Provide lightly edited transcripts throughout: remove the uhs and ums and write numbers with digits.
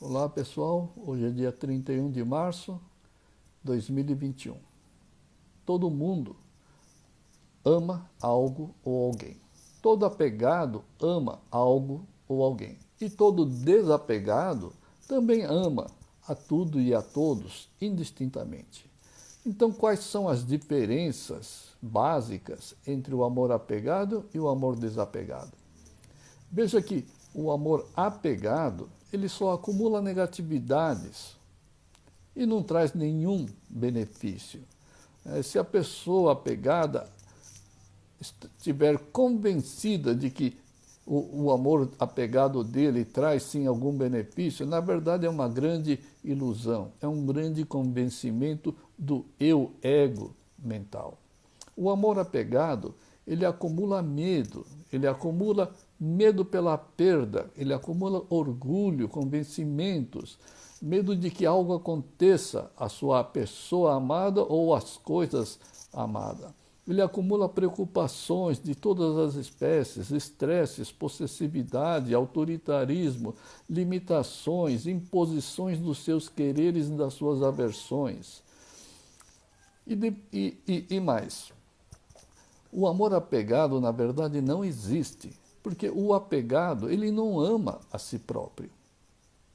Olá pessoal, hoje é dia 31 de março de 2021. Todo mundo ama algo ou alguém. Todo apegado ama algo ou alguém. E todo desapegado também ama a tudo e a todos indistintamente. Então, quais são as diferenças básicas entre o amor apegado e o amor desapegado? Veja que o amor apegado, ele só acumula negatividades e não traz nenhum benefício. Se a pessoa apegada estiver convencida de que o amor apegado dele traz sim algum benefício, na verdade é uma grande ilusão, é um grande convencimento do eu ego mental. O amor apegado, ele acumula medo pela perda, ele acumula orgulho, convencimentos, medo de que algo aconteça à sua pessoa amada ou às coisas amadas. Ele acumula preocupações de todas as espécies, estresses, possessividade, autoritarismo, limitações, imposições dos seus quereres e das suas aversões. E mais. O amor apegado, na verdade, não existe, porque o apegado, ele não ama a si próprio.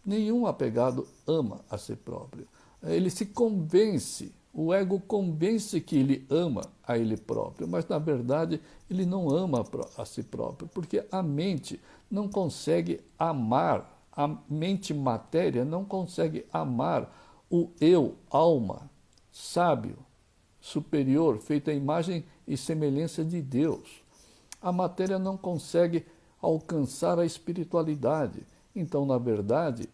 Nenhum apegado ama a si próprio. Ele se convence, o ego convence que ele ama a ele próprio, mas na verdade ele não ama a si próprio, porque a mente não consegue amar, a mente matéria não consegue amar o eu, alma, sábio, superior, feito à imagem e semelhança de Deus. A matéria não consegue alcançar a espiritualidade. Então, na verdade,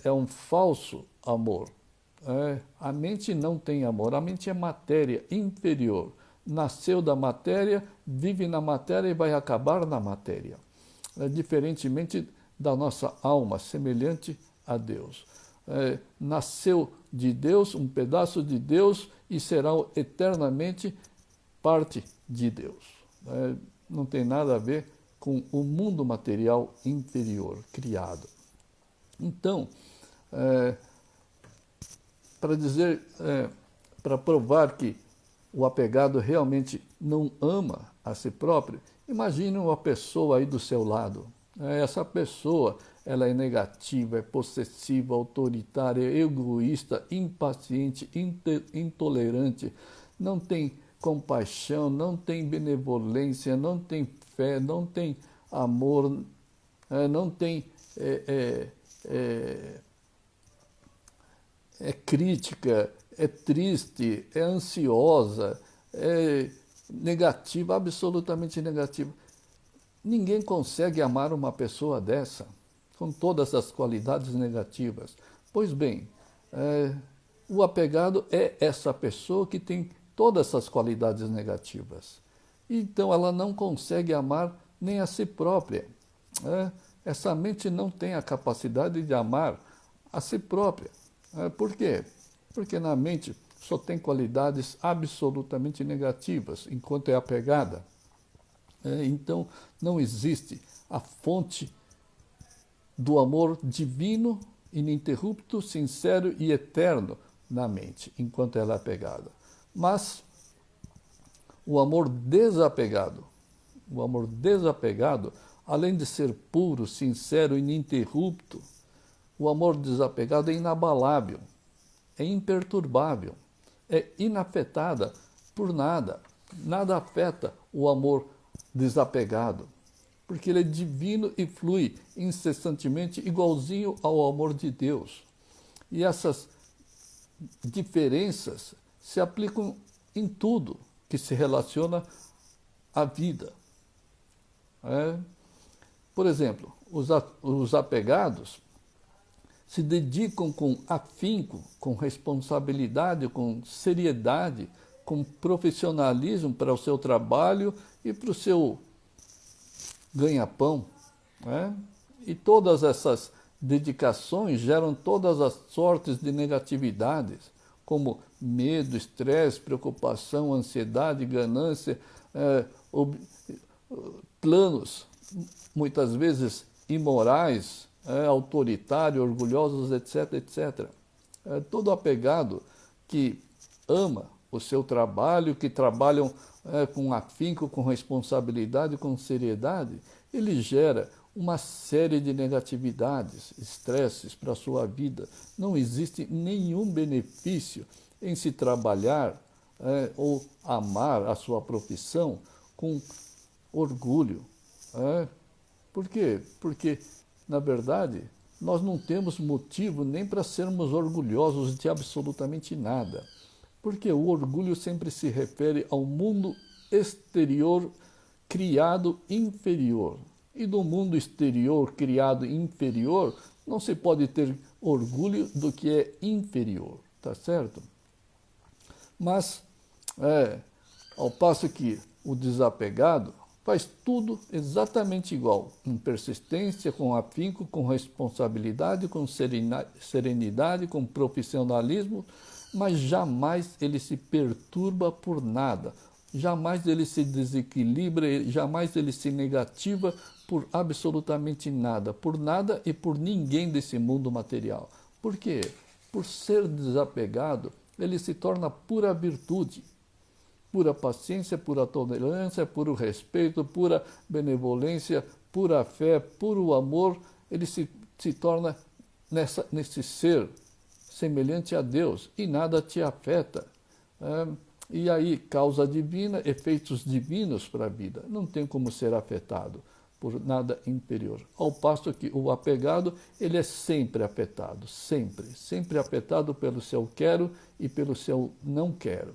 é um falso amor. A mente não tem amor, a mente é matéria inferior. Nasceu da matéria, vive na matéria e vai acabar na matéria. Diferentemente da nossa alma, semelhante a Deus. Nasceu de Deus, um pedaço de Deus, e será eternamente parte de Deus. Não tem nada a ver com o mundo material inferior, criado. Então, para provar que o apegado realmente não ama a si próprio, imagine uma pessoa aí do seu lado. Essa pessoa, ela é negativa, é possessiva, autoritária, egoísta, impaciente, intolerante, não tem compaixão, não tem benevolência, não tem fé, não tem amor, não tem crítica, é triste, é ansiosa, é negativa, absolutamente negativa. Ninguém consegue amar uma pessoa dessa, com todas as qualidades negativas. Pois bem, o apegado é essa pessoa que tem todas essas qualidades negativas. Então ela não consegue amar nem a si própria. Essa mente não tem a capacidade de amar a si própria. Por quê? Porque na mente só tem qualidades absolutamente negativas, enquanto é apegada. Então não existe a fonte do amor divino, ininterrupto, sincero e eterno na mente, enquanto ela é apegada. Mas o amor desapegado, além de ser puro, sincero, ininterrupto, o amor desapegado é inabalável, é imperturbável, é inafetada por nada. Nada afeta o amor desapegado, porque ele é divino e flui incessantemente igualzinho ao amor de Deus. E essas diferenças se aplicam em tudo que se relaciona à vida. Por exemplo, os apegados se dedicam com afinco, com responsabilidade, com seriedade, com profissionalismo para o seu trabalho e para o seu ganha-pão. E todas essas dedicações geram todas as sortes de negatividades, como medo, estresse, preocupação, ansiedade, ganância, planos muitas vezes imorais, autoritários, orgulhosos, etc, etc. Todo apegado que ama o seu trabalho, que trabalham com afinco, com responsabilidade, com seriedade, ele gera uma série de negatividades, estresses para a sua vida. Não existe nenhum benefício em se trabalhar ou amar a sua profissão com orgulho. Por quê? Porque, na verdade, nós não temos motivo nem para sermos orgulhosos de absolutamente nada. Porque o orgulho sempre se refere ao mundo exterior criado inferior. E do mundo exterior criado inferior, não se pode ter orgulho do que é inferior, tá certo? Mas, ao passo que o desapegado faz tudo exatamente igual, com persistência, com afinco, com responsabilidade, com serenidade, com profissionalismo, mas jamais ele se perturba por nada, jamais ele se desequilibra, jamais ele se negativa por absolutamente nada, por nada e por ninguém desse mundo material. Por quê? Por ser desapegado, ele se torna pura virtude, pura paciência, pura tolerância, puro respeito, pura benevolência, pura fé, puro amor. Ele se torna nesse ser semelhante a Deus e nada te afeta. E aí, causa divina, efeitos divinos para a vida. Não tem como ser afetado por nada inferior. Ao passo que o apegado, ele é sempre afetado, sempre afetado pelo seu quero e pelo seu não quero,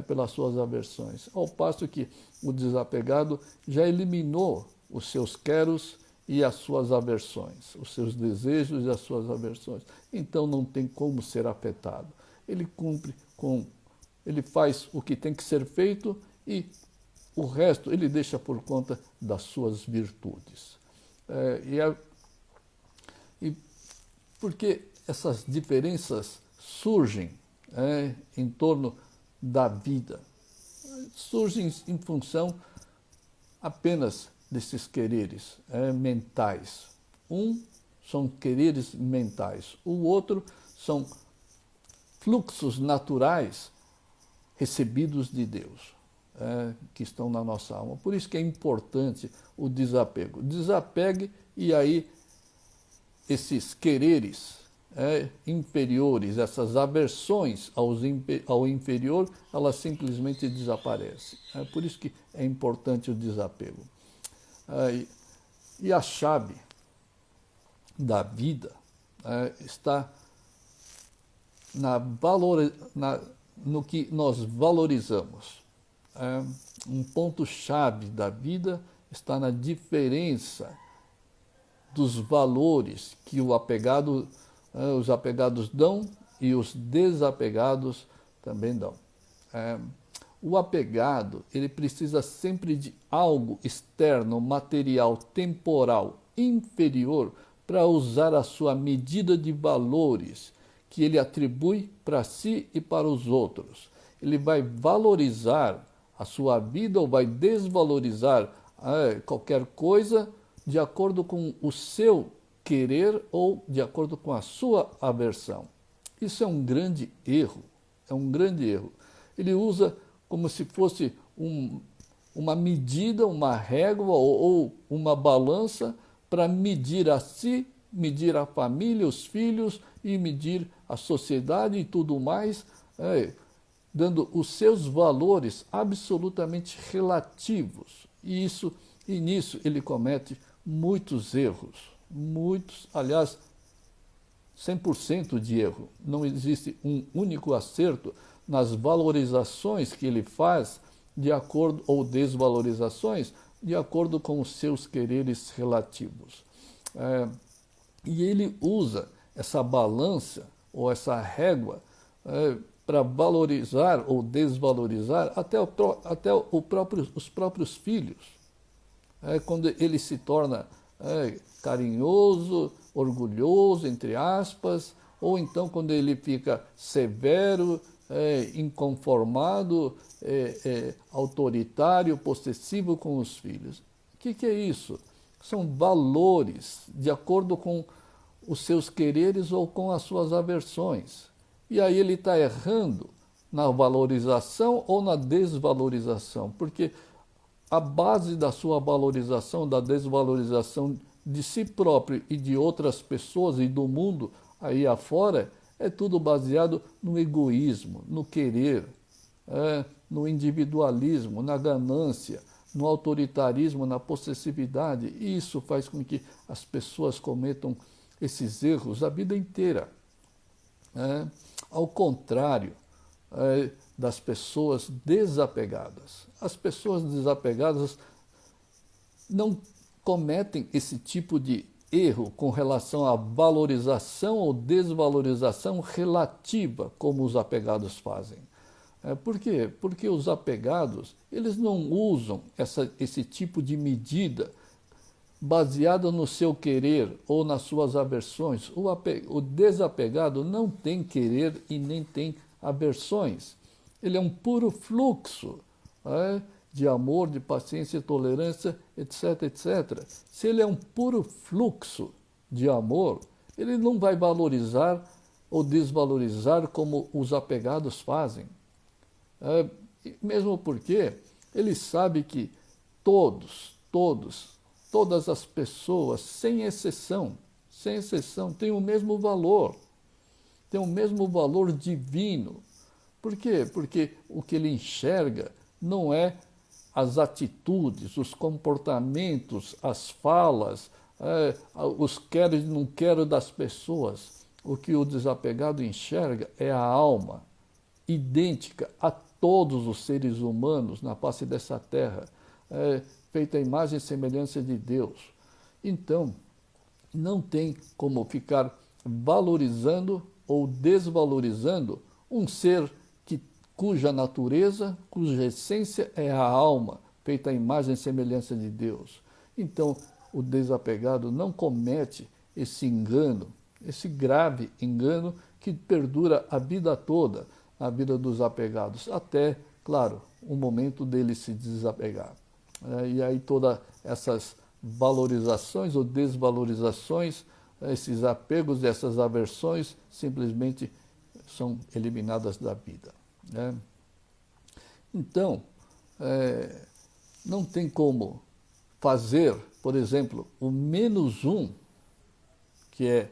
pelas suas aversões. Ao passo que o desapegado já eliminou os seus queros e as suas aversões, os seus desejos e as suas aversões. Então não tem como ser afetado. Ele faz o que tem que ser feito e o resto ele deixa por conta das suas virtudes. E porque essas diferenças surgem em torno da vida, surgem em função apenas desses quereres mentais. Um são quereres mentais, o outro são fluxos naturais recebidos de Deus, que estão na nossa alma. Por isso que é importante o desapego. Desapegue e aí esses quereres inferiores, essas aversões ao inferior, elas simplesmente desaparecem. Por isso que é importante o desapego. E a chave da vida está no que nós valorizamos. Um ponto-chave da vida está na diferença dos valores que os apegados dão e os desapegados também dão. O apegado, ele precisa sempre de algo externo, material, temporal, inferior, para usar a sua medida de valores que ele atribui para si e para os outros. Ele vai valorizar a sua vida ou vai desvalorizar qualquer coisa de acordo com o seu querer ou de acordo com a sua aversão. Isso é um grande erro, Ele usa como se fosse uma medida, uma régua ou uma balança para medir a si, medir a família, os filhos e medir a sociedade e tudo mais, dando os seus valores absolutamente relativos. E nisso ele comete muitos erros, aliás, 100% de erro. Não existe um único acerto nas valorizações que ele faz de acordo ou desvalorizações de acordo com os seus quereres relativos. E ele usa essa balança ou essa régua para valorizar ou desvalorizar até os próprios filhos. Quando ele se torna carinhoso, orgulhoso, entre aspas, ou então quando ele fica severo, inconformado, autoritário, possessivo com os filhos. O que é isso? são valores de acordo com os seus quereres ou com as suas aversões. E aí ele está errando na valorização ou na desvalorização, porque a base da sua valorização, da desvalorização de si próprio e de outras pessoas e do mundo aí afora, é tudo baseado no egoísmo, no querer, no individualismo, na ganância, no autoritarismo, na possessividade. E isso faz com que as pessoas cometam esses erros a vida inteira. Ao contrário das pessoas desapegadas. As pessoas desapegadas não cometem esse tipo de erro com relação à valorização ou desvalorização relativa, como os apegados fazem. Por quê? Porque os apegados, eles não usam esse tipo de medida baseada no seu querer ou nas suas aversões. O desapegado não tem querer e nem tem aversões. Ele é um puro fluxo de amor, de paciência, tolerância, etc, etc. Se ele é um puro fluxo de amor, ele não vai valorizar ou desvalorizar como os apegados fazem. Mesmo porque ele sabe que todas as pessoas, sem exceção, têm o mesmo valor, têm o mesmo valor divino. Por quê? Porque o que ele enxerga não é as atitudes, os comportamentos, as falas, os quero e não quero das pessoas. O que o desapegado enxerga é a alma, idêntica a todos os seres humanos na face dessa terra, feita a imagem e semelhança de Deus. Então, não tem como ficar valorizando ou desvalorizando um ser cuja natureza, cuja essência é a alma, feita a imagem e semelhança de Deus. Então, o desapegado não comete esse engano, esse grave engano que perdura a vida toda, a vida dos apegados, até, claro, o momento dele se desapegar. E aí todas essas valorizações ou desvalorizações, esses apegos, essas aversões, simplesmente são eliminadas da vida. Então, não tem como fazer, por exemplo, o -1, que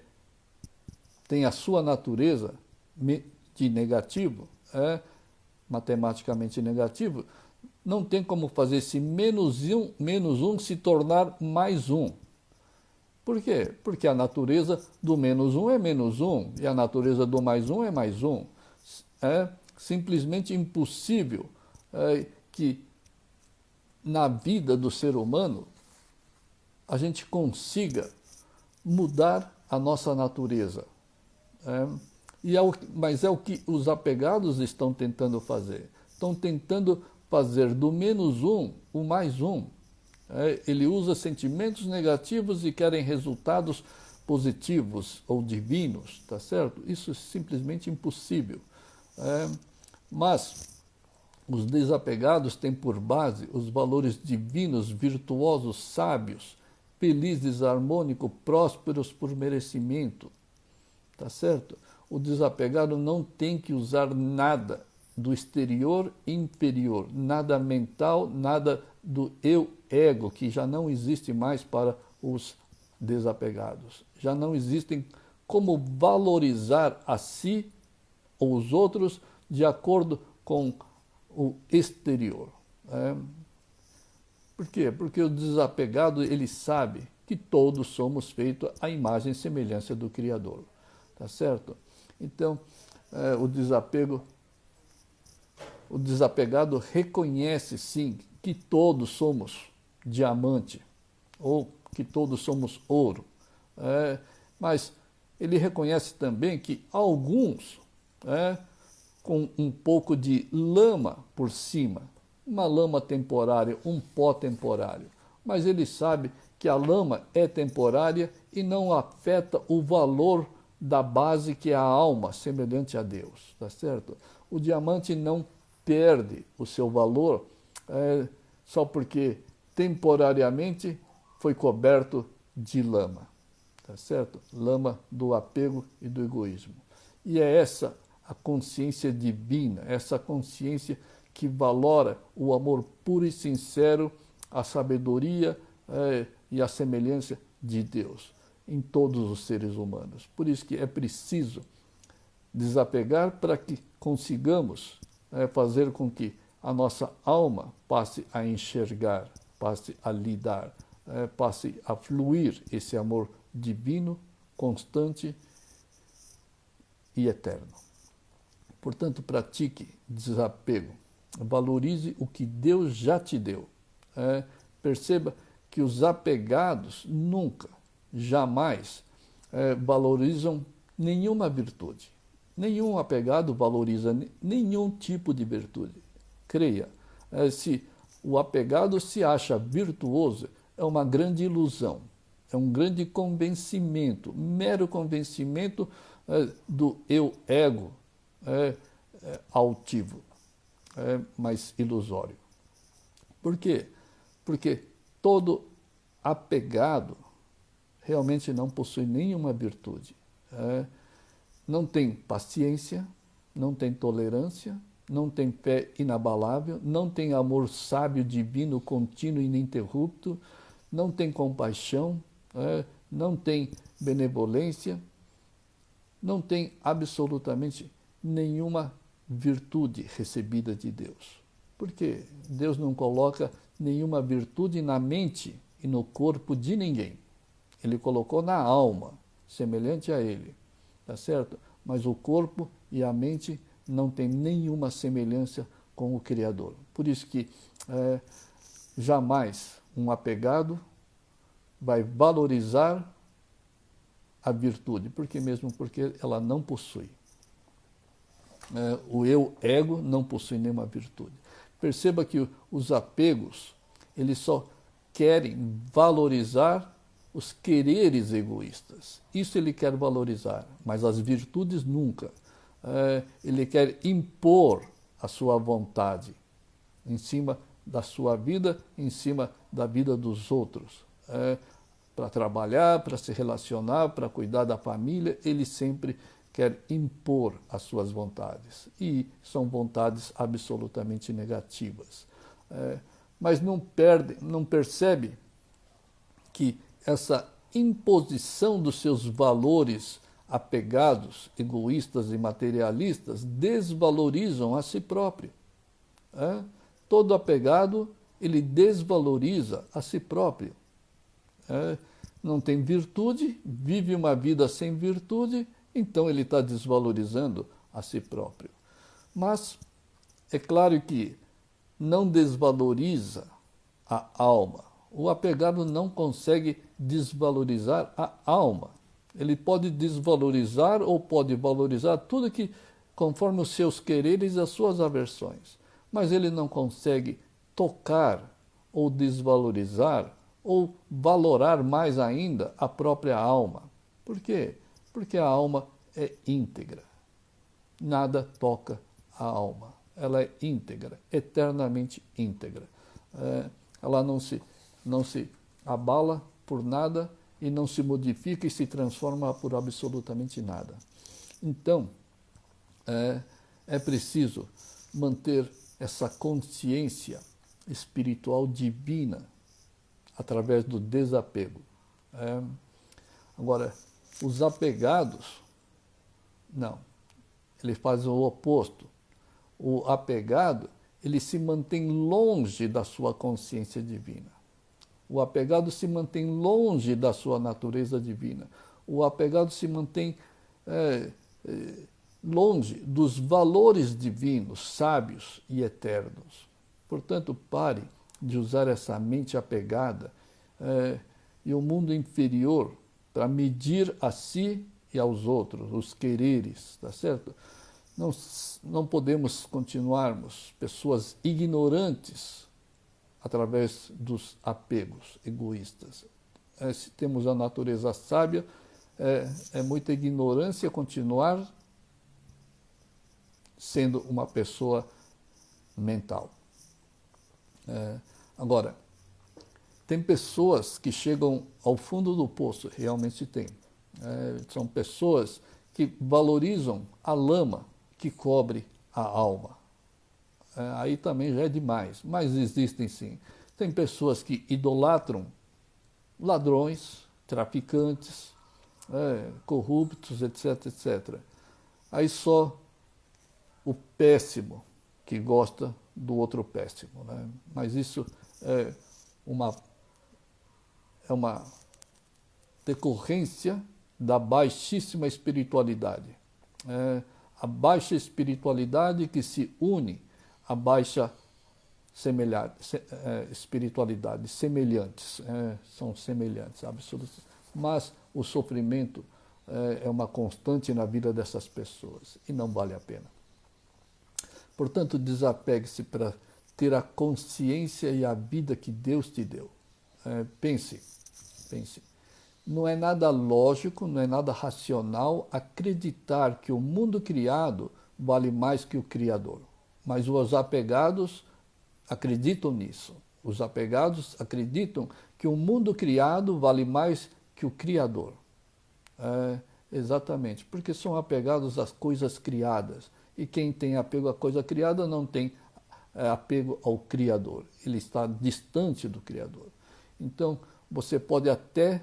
tem a sua natureza de negativo, matematicamente negativo, não tem como fazer esse -1 se tornar +1. Por quê? Porque a natureza do -1 é -1 e a natureza do +1 é +1. É simplesmente impossível que na vida do ser humano a gente consiga mudar a nossa natureza. Mas é o que os apegados estão tentando fazer. Estão tentando fazer do -1 o +1. Ele usa sentimentos negativos e querem resultados positivos ou divinos, tá certo? Isso é simplesmente impossível. Mas os desapegados têm por base os valores divinos, virtuosos, sábios, felizes, harmônicos, prósperos por merecimento, tá certo? O desapegado não tem que usar nada do exterior inferior, nada mental, nada do eu, ego, que já não existe mais para os desapegados. Já não existem como valorizar a si ou os outros de acordo com o exterior. Por quê? Porque o desapegado, ele sabe que todos somos feitos à imagem e semelhança do Criador. Tá certo? Então, o desapegado reconhece, sim, que todos somos diamante ou que todos somos ouro. Mas ele reconhece também que alguns, com um pouco de lama por cima, uma lama temporária, um pó temporário, mas ele sabe que a lama é temporária e não afeta o valor da base que é a alma, semelhante a Deus, tá certo? O diamante não perde o seu valor só porque temporariamente foi coberto de lama, tá certo? Lama do apego e do egoísmo. E é essa a consciência divina, essa consciência que valora o amor puro e sincero, a sabedoria e a semelhança de Deus em todos os seres humanos. Por isso que é preciso desapegar para que consigamos fazer com que a nossa alma passe a enxergar, passe a lidar, passe a fluir esse amor divino, constante e eterno. Portanto, pratique desapego, valorize o que Deus já te deu. Perceba que os apegados nunca, jamais valorizam nenhuma virtude. Nenhum apegado valoriza nenhum tipo de virtude. Creia, se o apegado se acha virtuoso, é uma grande ilusão, é um grande convencimento, mero convencimento do eu ego altivo, mas ilusório. Por quê? Porque todo apegado realmente não possui nenhuma virtude. Não tem paciência, não tem tolerância, não tem fé inabalável, não tem amor sábio, divino, contínuo e ininterrupto, não tem compaixão, não tem benevolência, não tem absolutamente nenhuma virtude recebida de Deus. Porque Deus não coloca nenhuma virtude na mente e no corpo de ninguém. Ele colocou na alma, semelhante a ele, tá certo? Mas o corpo e a mente não têm nenhuma semelhança com o Criador. Por isso que jamais um apegado vai valorizar a virtude, porque ela não possui. O eu ego não possui nenhuma virtude. Perceba que os apegos, eles só querem valorizar os quereres egoístas. Isso ele quer valorizar, mas as virtudes nunca. Ele quer impor a sua vontade em cima da sua vida, em cima da vida dos outros. Para trabalhar, para se relacionar, para cuidar da família, ele sempre quer impor as suas vontades. E são vontades absolutamente negativas. Mas não percebe que essa imposição dos seus valores apegados, egoístas e materialistas desvalorizam a si próprio. Todo apegado, ele desvaloriza a si próprio. Não tem virtude, vive uma vida sem virtude, então ele está desvalorizando a si próprio. Mas é claro que não desvaloriza a alma. O apegado não consegue desvalorizar a alma. Ele pode desvalorizar ou pode valorizar tudo que conforme os seus quereres e as suas aversões. Mas ele não consegue tocar ou desvalorizar ou valorar mais ainda a própria alma. Por quê? Porque a alma é íntegra. Nada toca a alma. Ela é íntegra, eternamente íntegra. Ela não se abala por nada e não se modifica e se transforma por absolutamente nada. Então, é preciso manter essa consciência espiritual divina através do desapego. Agora, os apegados, não, eles fazem o oposto. O apegado, ele se mantém longe da sua consciência divina. O apegado se mantém longe da sua natureza divina. O apegado se mantém longe dos valores divinos, sábios e eternos. Portanto, pare de usar essa mente apegada e o mundo inferior para medir a si e aos outros, os quereres, tá certo? Não podemos continuarmos pessoas ignorantes através dos apegos egoístas. Se temos a natureza sábia, é muita ignorância continuar sendo uma pessoa mental. Agora, Tem pessoas que chegam ao fundo do poço, realmente tem. São pessoas que valorizam a lama que cobre a alma. Aí também já é demais, mas existem sim. Tem pessoas que idolatram ladrões, traficantes, corruptos, etc, etc. Aí só o péssimo que gosta do outro péssimo, né? Mas isso é uma decorrência da baixíssima espiritualidade. A baixa espiritualidade que se une à baixa espiritualidade, semelhantes, são semelhantes, absolutamente. Mas o sofrimento é uma constante na vida dessas pessoas e não vale a pena. Portanto, desapegue-se para ter a consciência e a vida que Deus te deu. Pense. Não é nada lógico, não é nada racional acreditar que o mundo criado vale mais que o Criador. Mas os apegados acreditam nisso. Os apegados acreditam que o mundo criado vale mais que o Criador. Exatamente, porque são apegados às coisas criadas. E quem tem apego à coisa criada não tem apego ao Criador. Ele está distante do Criador. Então, você pode até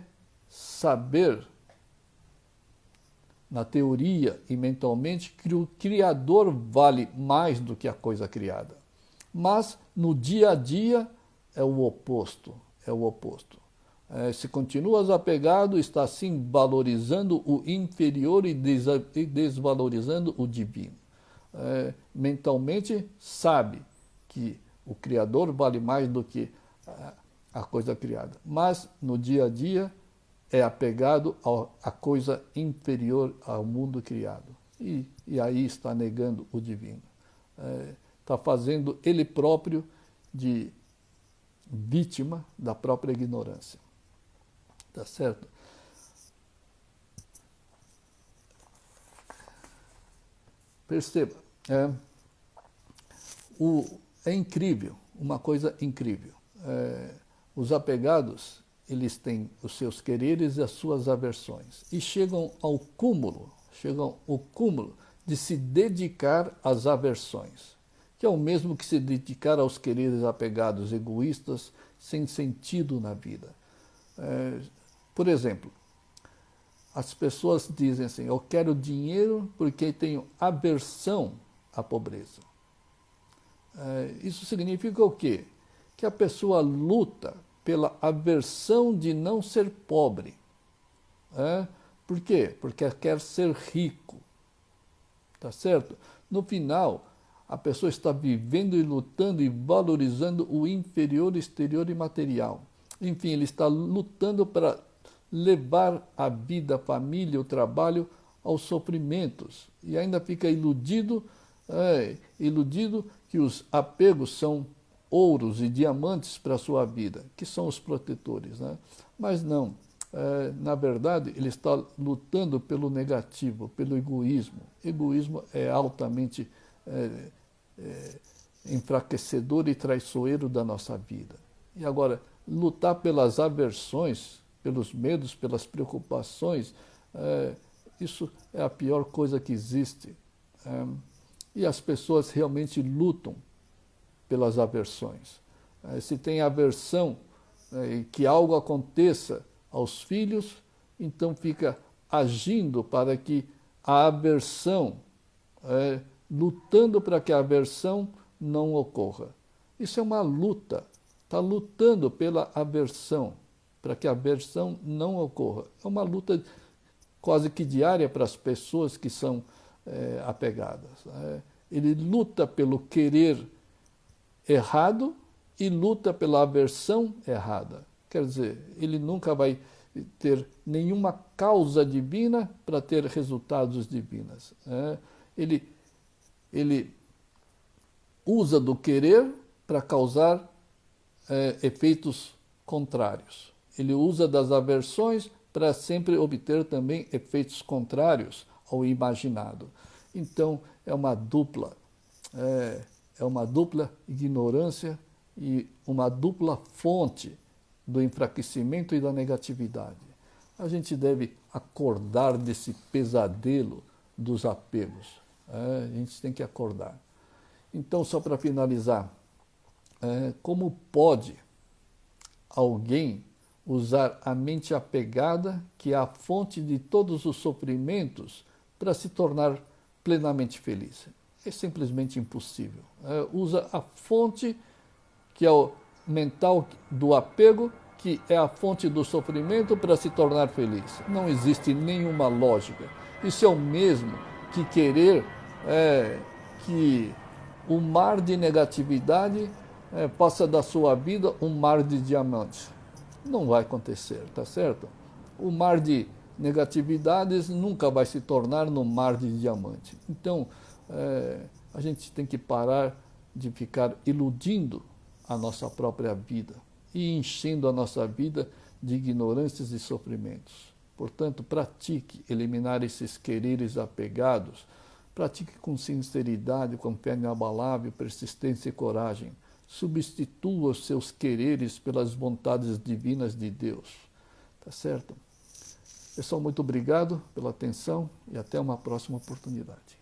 saber, na teoria e mentalmente, que o Criador vale mais do que a coisa criada. Mas, no dia a dia, é o oposto. Se continuas apegado, está assim valorizando o inferior e desvalorizando o divino. Mentalmente sabe que o Criador vale mais do que a coisa criada, mas no dia a dia é apegado à coisa inferior ao mundo criado e aí está negando o divino, está fazendo ele próprio de vítima da própria ignorância, tá certo? Perceba, é incrível, uma coisa incrível. Os apegados, eles têm os seus quereres e as suas aversões e chegam ao cúmulo de se dedicar às aversões, que é o mesmo que se dedicar aos quereres apegados, egoístas, sem sentido na vida. Por exemplo, as pessoas dizem assim, eu quero dinheiro porque tenho aversão à pobreza. Isso significa o quê? Que a pessoa luta pela aversão de não ser pobre. Por quê? Porque quer ser rico. Tá certo? No final, a pessoa está vivendo e lutando e valorizando o inferior, exterior e material. Enfim, ele está lutando para levar a vida, a família, o trabalho aos sofrimentos. E ainda fica iludido que os apegos são ouros e diamantes para a sua vida, que são os protetores, né? Mas não, na verdade ele está lutando pelo negativo, pelo egoísmo. Egoísmo é altamente enfraquecedor e traiçoeiro da nossa vida. E agora, lutar pelas aversões, pelos medos, pelas preocupações, isso é a pior coisa que existe. E as pessoas realmente lutam pelas aversões. Se tem aversão que algo aconteça aos filhos, então fica agindo para que a aversão, lutando para que a aversão não ocorra. Isso é uma luta, está lutando pela aversão, para que a aversão não ocorra. É uma luta quase que diária para as pessoas que são apegadas. Ele luta pelo querer errado e luta pela aversão errada. Quer dizer, ele nunca vai ter nenhuma causa divina para ter resultados divinos. Ele usa do querer para causar efeitos contrários. Ele usa das aversões para sempre obter também efeitos contrários ao imaginado. Então, é uma dupla ignorância e uma dupla fonte do enfraquecimento e da negatividade. A gente deve acordar desse pesadelo dos apegos. A gente tem que acordar. Então, só para finalizar, como pode alguém usar a mente apegada, que é a fonte de todos os sofrimentos, para se tornar plenamente feliz? É simplesmente impossível. Usa a fonte, que é o mental do apego, que é a fonte do sofrimento, para se tornar feliz. Não existe nenhuma lógica. Isso é o mesmo que querer que o mar de negatividade passa da sua vida um mar de diamantes. Não vai acontecer, tá certo? O mar de negatividades nunca vai se tornar no mar de diamante. Então, a gente tem que parar de ficar iludindo a nossa própria vida e enchendo a nossa vida de ignorâncias e sofrimentos. Portanto, pratique eliminar esses quereres apegados, pratique com sinceridade, com fé inabalável, persistência e coragem. Substitua os seus quereres pelas vontades divinas de Deus. Tá certo? Pessoal, muito obrigado pela atenção e até uma próxima oportunidade.